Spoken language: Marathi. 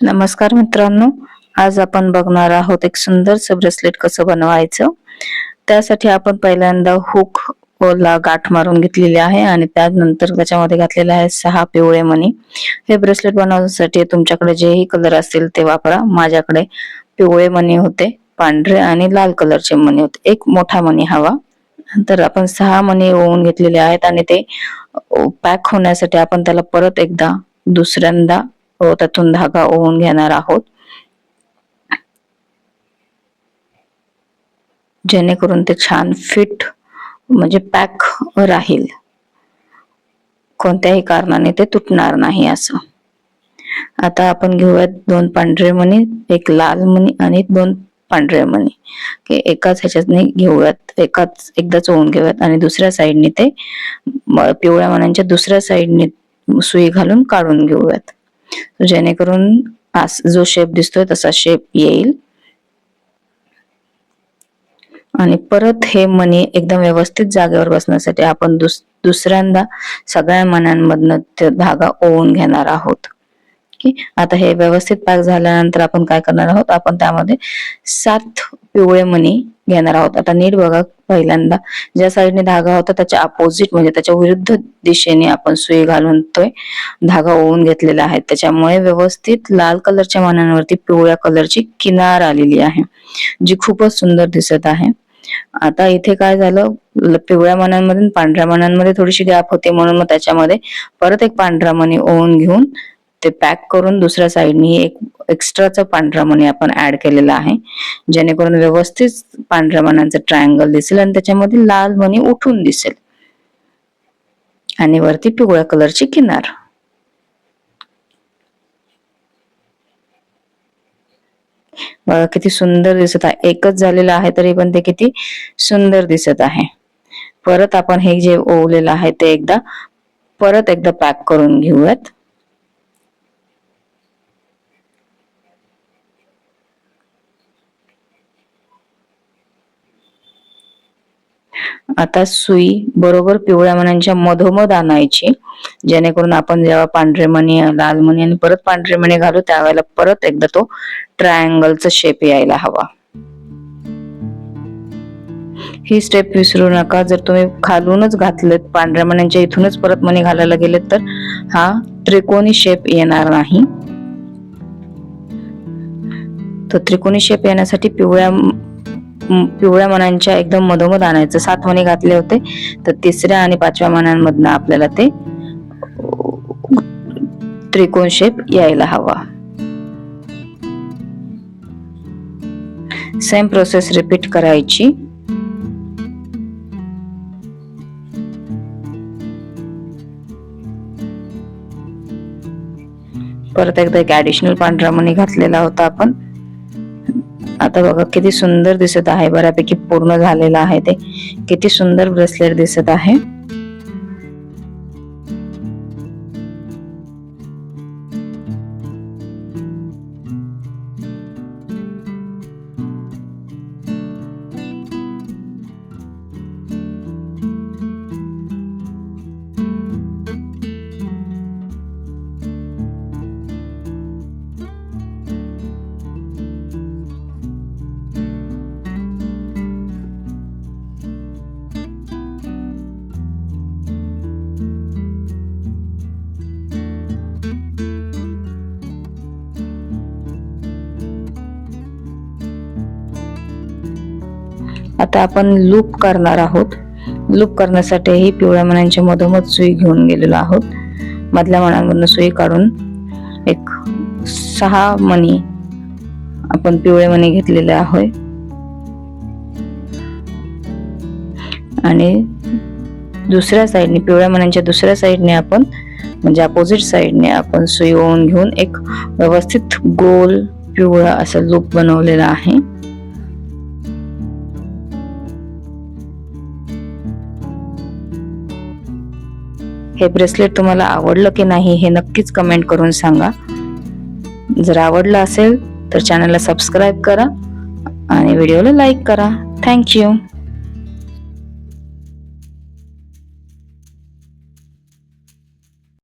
नमस्कार मित्रांनो, आज आपण बघणार आहोत एक सुंदरसं ब्रेसलेट कसं बनवायचं। त्यासाठी आपण पहिल्यांदा हुक ला गाठ मारून घेतलेली आहे आणि त्यानंतर त्याच्यामध्ये घातलेले आहे 6 पिवळे मणी। हे ब्रेसलेट बनवण्यासाठी तुमच्याकडे जेही कलर असतील ते वापरा। माझ्याकडे पिवळे मणी होते, पांढरे आणि लाल कलरचे मणी होते। एक मोठा मणी हवा। नंतर आपण 6 मणी ओवून घेतलेले आहेत आणि ते पॅक होण्यासाठी आपण त्याला परत एकदा दुसऱ्यांदा त्यातून धागा ओवून घेणार आहोत, जेणेकरून ते छान फिट म्हणजे पॅक राहील, कोणत्याही कारणाने ते तुटणार नाही असं। आता आपण घेऊयात 2 पांढरे मणी, एक लाल मणी आणि 2 पांढरे मणी। एकाच ह्याच्याने घेऊयात, एकदाच ओवून घेऊयात आणि दुसऱ्या साईडने ते पिवळ्या मण्यांच्या दुसऱ्या साईडने सुई घालून काढून घेऊयात, जेणेकरून जो शेप दिसतोय तसा शेप येईल। आणि परत हे मणी एकदम व्यवस्थित जागेवर बसण्यासाठी आपण दुसऱ्यांदा सगळ्या मण्यांमधनं ते धागा ओवून घेणार आहोत। आता हे व्यवस्थित पॅक झाल्यानंतर आपण काय करणार आहोत, आपण त्यामध्ये 7 पिवळे मणी घेणार आहोत। आता नीट बघा, पहिल्यांदा ज्या साईडने धागा होता त्याच्या अपोजिट म्हणजे त्याच्या विरुद्ध दिशेने आपण सुई घालून तो धागा ओवून घेतलेला आहे। त्याच्यामुळे व्यवस्थित लाल कलरच्या मण्यांवरती पिवळ्या कलरची किनार आलेली आहे, जी खूपच सुंदर दिसत आहे। आता इथे काय झालं, पिवळ्या मण्यांमध्ये पांढऱ्या मण्यांमध्ये थोडीशी गॅप होती, म्हणून मग त्याच्यामध्ये परत एक पांढरा मणी ओवून घेऊन ते पॅक करून दुसऱ्या साईडने एक एक्स्ट्राचा पांढरा मणी आपण ऍड केलेला आहे, जेणेकरून व्यवस्थित पांढऱ्या मण्यांचं ट्रायंगल दिसेल आणि त्याच्यामध्ये लाल मणी उठून दिसेल आणि वरती पिवळ्या कलरची किनार। बघा किती सुंदर दिसत आहे, एकच झालेलं आहे तरी पण ते किती सुंदर दिसत आहे। परत आपण हे जे ओवलेलं आहे ते परत एकदा पॅक करून घेऊयात। आता सुई बरोबर पिवळ्या मण्यांच्या मधोमध आणायची, जेणेकरून आपण जेव्हा पांढरे मणी, लाल मणी आणि परत पांढरे मणी घालू त्यावेळेला परत एकदा तो ट्रायंगलचा शेप यायला हवा। ही स्टेप विसरू नका। जर तुम्ही खालूनच घातलेत, पांढऱ्या मण्यांच्या इथूनच परत मणी घालायला गेलेत तर हा त्रिकोणी शेप येणार नाही। तो त्रिकोणी शेप येण्यासाठी पिवळ्या मण्यांच्या एकदम मधोमध आणायचं। 7 मणी घातले होते तर तिसऱ्या आणि 5व्या मण्यांमधनं आपल्याला ते त्रिकोण शेप यायला हवा। सेम प्रोसेस रिपीट करायची। परत एकदा एक ऍडिशनल पांढरा मणी घातलेला होता आपण। आता बघा किती सुंदर दिसत आहे, बऱ्यापैकी पूर्ण झालेला आहे, ते किती सुंदर ब्रेसलेट दिसत आहे। आता आपण लूप करणार आहोत। लूप करण्यासाठी ही पिवळ्या मण्यांच्या मधोमध सुई घेऊन गेलेलो आहोत। मधल्या मण्यांमधून सुई काढून एक 6 मणी आपण पिवळे मणी घेतलेले आहे आणि दुसऱ्या साईडने पिवळ्या मण्यांच्या दुसऱ्या साईडने आपण म्हणजे अपोजिट साईडने आपण सुई ओवून घेऊन एक व्यवस्थित गोल पिवळा असा लूप बनवलेला आहे। हे ब्रेसलेट तुम्हाला आवडलं की नाही हे नक्कीच कमेंट करून सांगा। जर आवडलं असेल तर चॅनलला सबस्क्राईब करा आणि व्हिडिओला लाईक करा। Thank you.